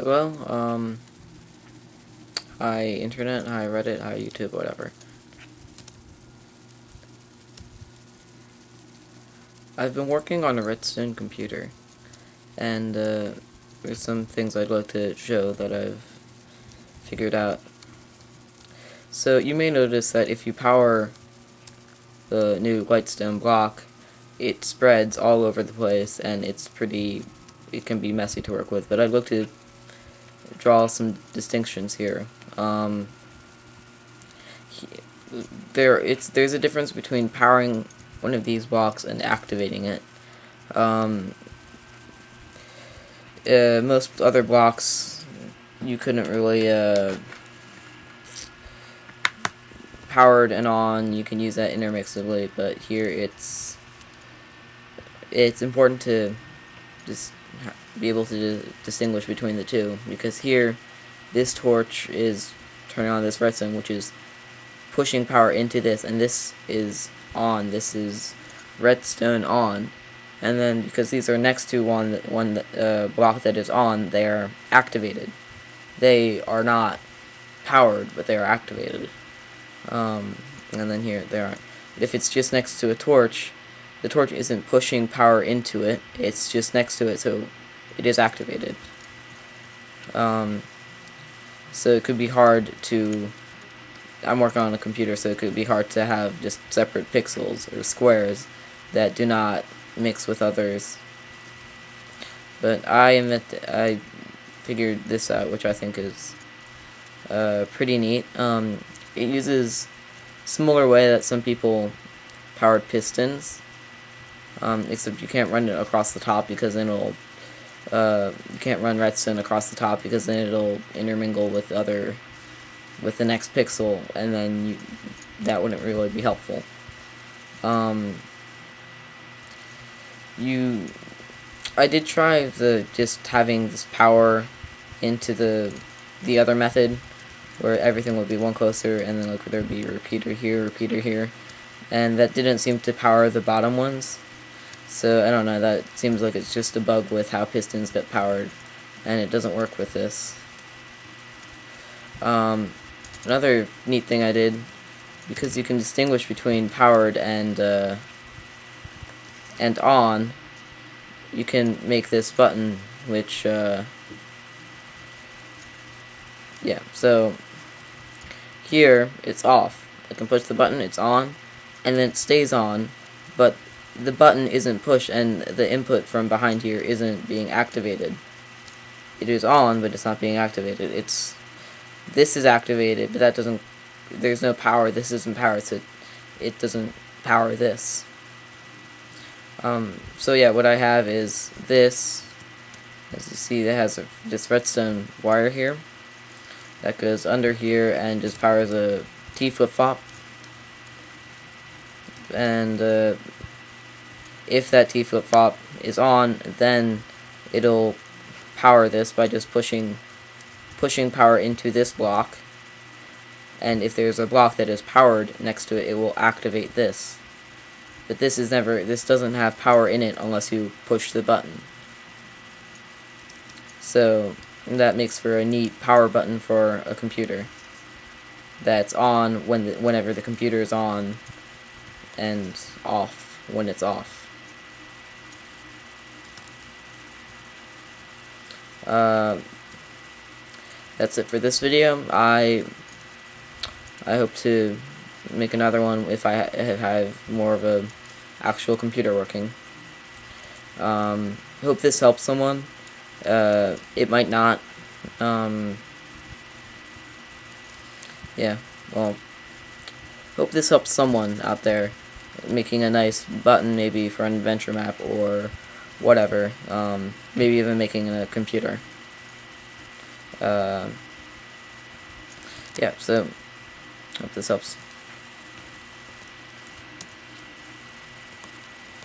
Hello, hi internet, hi Reddit, hi YouTube, whatever. I've been working on a Redstone computer, and there's some things I'd like to show that I've figured out. So you may notice that if you power the new Redstone block, it spreads all over the place, and it can be messy to work with, but I'd like to draw some distinctions here. There's a difference between powering one of these blocks and activating it. Most other blocks you couldn't really powered and on. You can use that intermixably, but here it's important to just be able to distinguish between the two, because here this torch is turning on this redstone, which is pushing power into this, and this is on. This is redstone on, and then because these are next to one block that is on, they are activated. They are not powered, but they are activated. And then here they aren't. But if it's just next to a torch, the torch isn't pushing power into it. It's just next to it, so it is activated. So it could be hard to. I'm working on a computer, so it could be hard to have just separate pixels or squares that do not mix with others. But I figured this out, which I think is pretty neat. It uses a similar way that some people powered pistons, except you can't run it across the top, because then it'll you can't run redstone across the top, because then it'll intermingle with the next pixel, and then that wouldn't really be helpful. I did try just having this power into the other method, where everything would be one closer, and then like there'd be a repeater here, and that didn't seem to power the bottom ones. So I don't know, that seems like it's just a bug with how pistons get powered, and it doesn't work with this. Another neat thing I did, because you can distinguish between powered and on, you can make this button, which yeah, so here it's off. I can push the button, it's on, and then it stays on, but the button isn't pushed, and the input from behind here isn't being activated. It is on, but it's not being activated. This is activated, but that doesn't. There's no power. This isn't powered, so it doesn't power this. So yeah, what I have is this. As you see, it has this redstone wire here that goes under here and just powers a T flip-flop. And if that T flip-flop is on, then it'll power this by just pushing power into this block. And if there's a block that is powered next to it, it will activate this. But this doesn't have power in it unless you push the button. So that makes for a neat power button for a computer that's on whenever the computer is on, and off when it's off. That's it for this video. I hope to make another one if I have more of a actual computer working. Hope this helps someone. It might not. Yeah, well, hope this helps someone out there making a nice button, maybe for an adventure map or whatever. Maybe even making a computer. Yeah, so hope this helps.